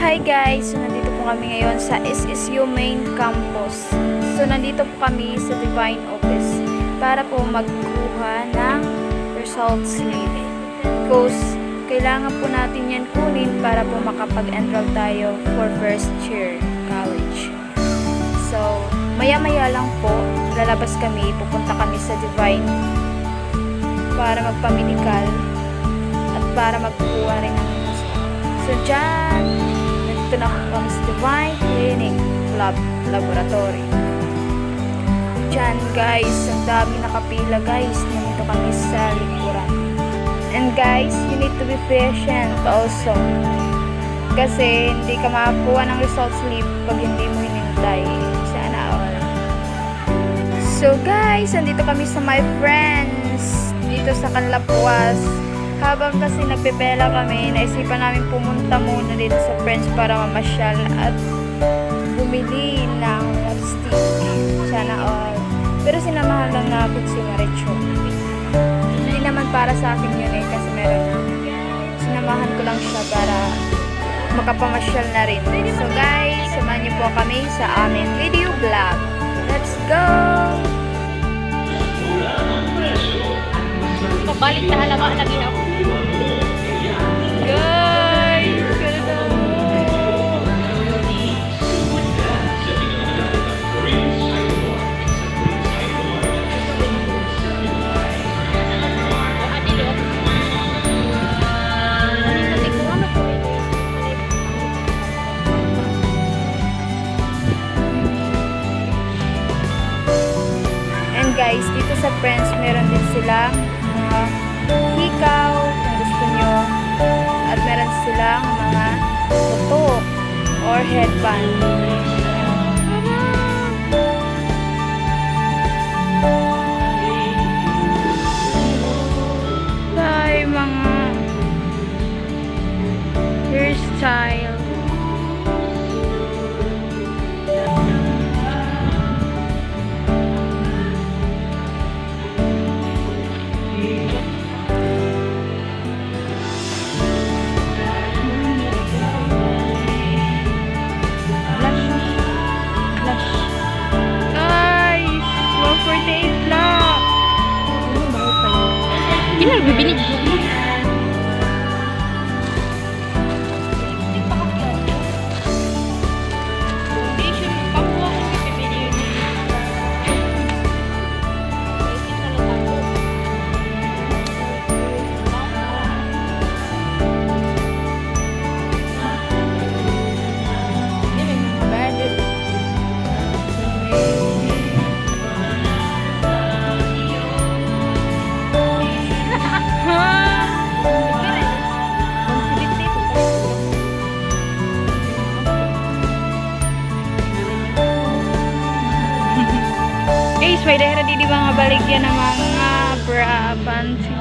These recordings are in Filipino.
Hi guys! So nandito po kami ngayon sa SSU Main Campus. So nandito po kami sa Divine Office para po magkuha ng results slip. Because kailangan po natin yan kunin para po makapag-enroll tayo for first year college. So maya-maya lang po lalabas kami, pupunta kami sa Divine para magpa-medical at para magkuha rin ng results. So dyan, ito na kami sa Divine Clinic Laboratory. Diyan guys, ang dami nakapila guys. Nandito kami sa likuran. And guys, you need to be patient also. Kasi hindi ka makakuha ng result slip pag hindi mo hinintay. Sana all. So guys, nandito kami sa my friends. Dito sa Kanlapuas. Habang kasi nagpipela kami, naisipan namin pumunta muna dito sa friends para mamasyal at bumili ng lipstick. Sana all. Pero sinamahan lang natin si Maricho. Hindi naman para sa akin yun kasi meron. Sinamahan ko lang siya para makapamasyal na rin. So guys, samahan niyo po kami sa aming video vlog. Let's go! Balik na halaman lagi ako. Guys, ganda mo. And guys, dito sa friends, meron din silang mga hikaw kung gusto nyo, at meron silang mga tutok or headband. Ay, mga hairstyle. Ini lebih bini. May dahera di mga baligyan ng mga bra, panty.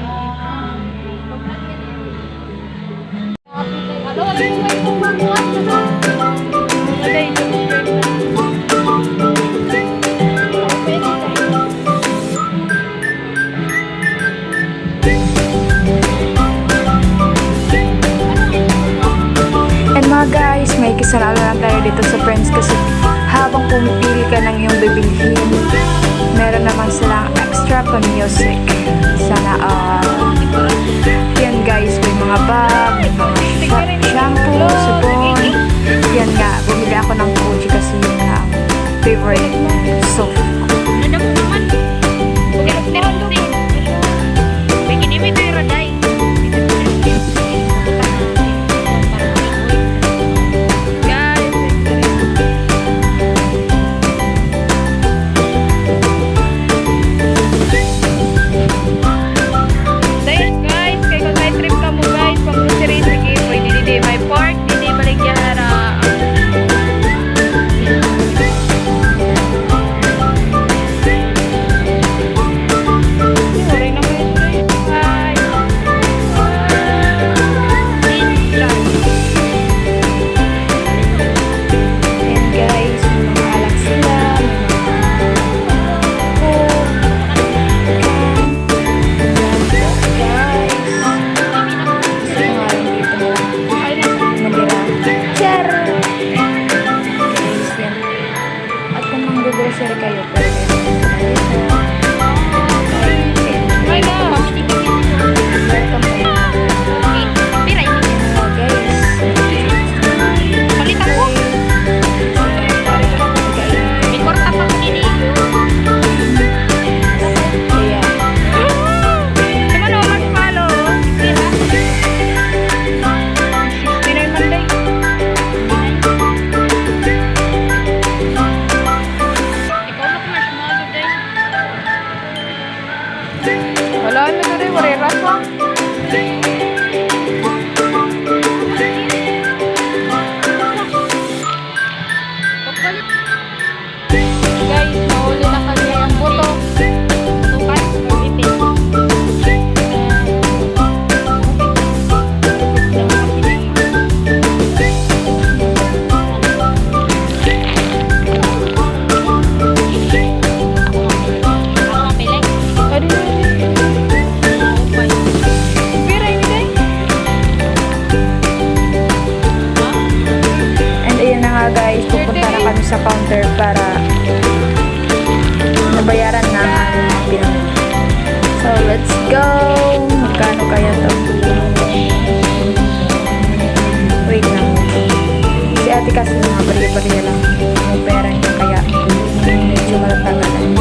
And mga guys, may kisaralo lang tayo dito sa friends kasi habang pumipili ka ng iyong bibilhin, meron naman silang extra pa music. Sana all. Yan guys, may mga bag, may mga shampoo, sabon. Yan nga, bumili ako ng Gucci kasi yun ang favorite soap ko. May pork, nga guys, pupunta na kami sa counter para nabayaran na ang aming mga pinamili. So, let's go! Magkano kaya to? Wait lang. Si ate kasi mga bariya-bariya lang yung pera niya kaya medyo malatagalan.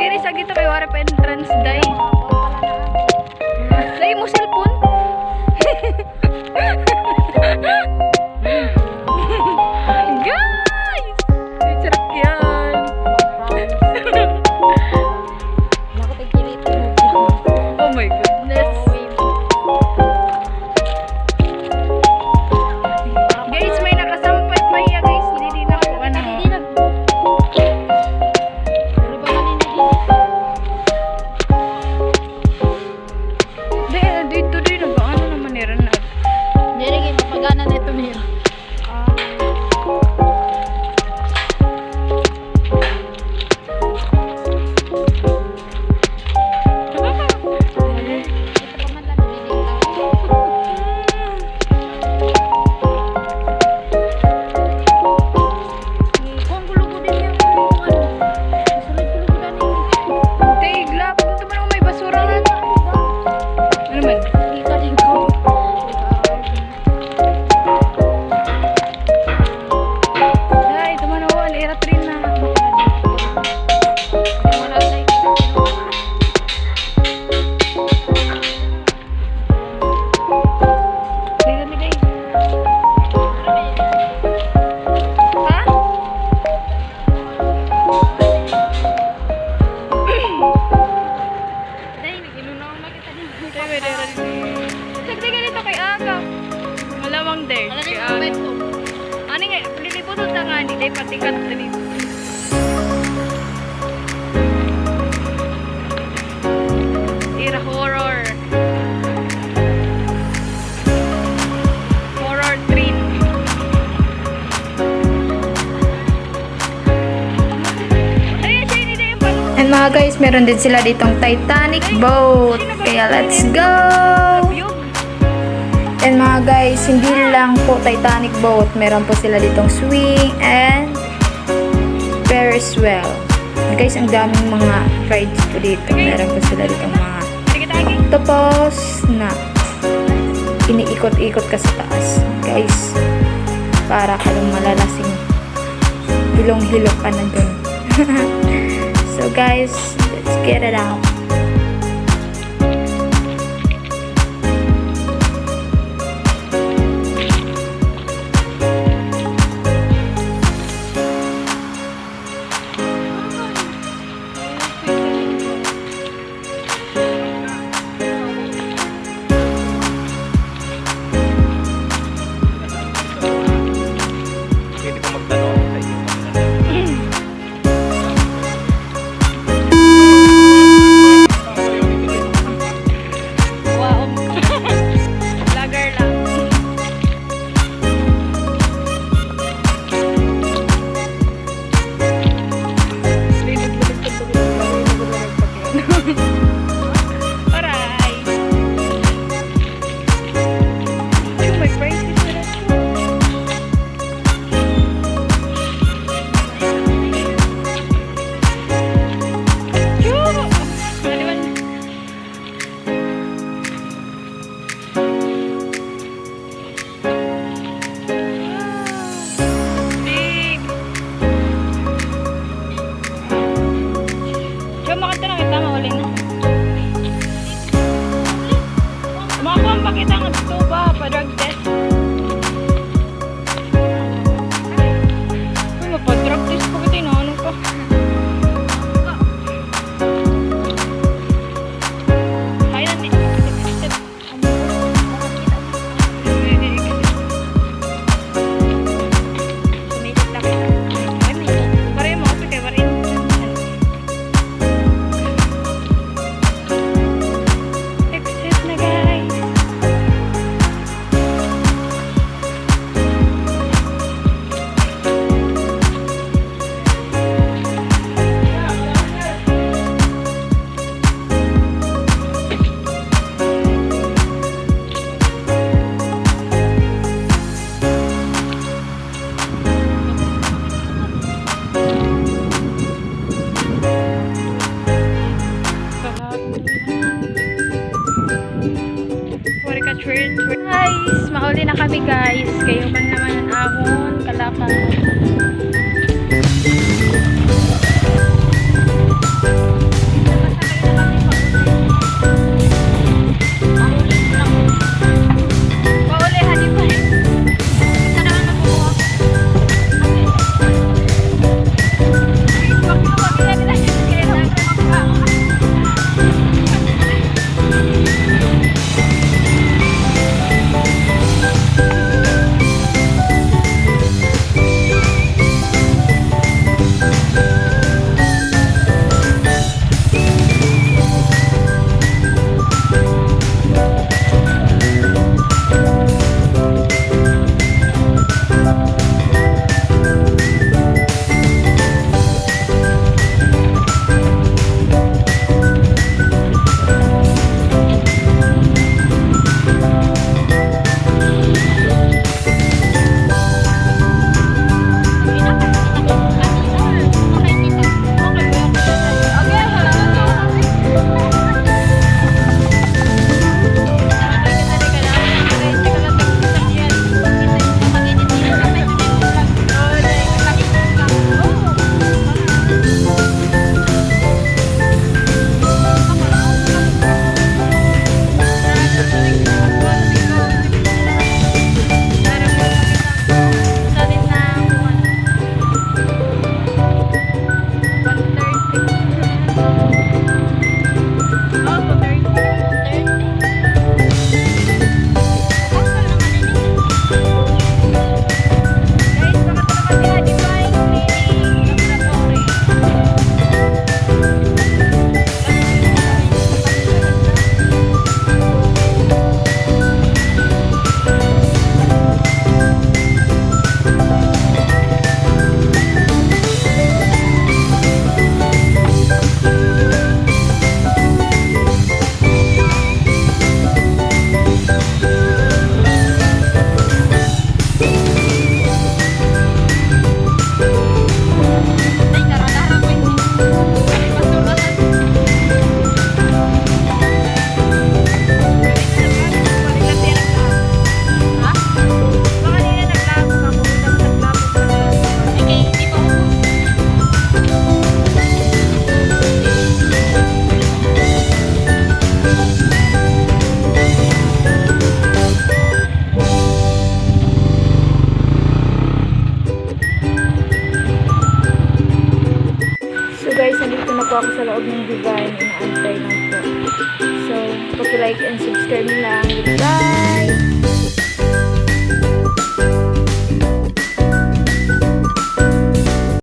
Diri sa gito kay wala pa entrance day. Lay mo cellphone. Guys! Sarap yan. Oh my goodness. Guys, may nakasampay pa hiya guys. Hindi na ako ano. Dito din ano naman nira na. Ano nga, liliputan na nga, hindi patikat din. Tira horror. Horror treat. And mga guys, meron din sila ditong Titanic boat. Kaya let's go! And mga guys, hindi lang po Titanic boat. Meron po sila ditong swing and Ferris wheel. And guys, ang daming mga rides po dito. Meron po sila ditong mga topos na iniikot-ikot ka sa taas. Guys, para kalong malalasing. Hilong-hilok ka na dun. So guys, let's get it out. Pa-drug test. Ay, pa-drug test po kita, ano pa? Kaya na, sumilit na kita. Pareho mo, okay, pareho. Exit na guys. Guys, mauli na kami guys. Kayo man naman ang amon kalakal. Oh, so 30. 30. Guys, nakatala kami na Divine Clinic Laboratory. Ay, darah-darah ko yun. Pasuratan. Ha? Baka nila naglabog ako, naglabog ako. Okay, hindi pa ubus. So guys, nandito na po ako sa loob ng Divine. Inaantay lang po. So, paki-like and subscribe na lang. Goodbye!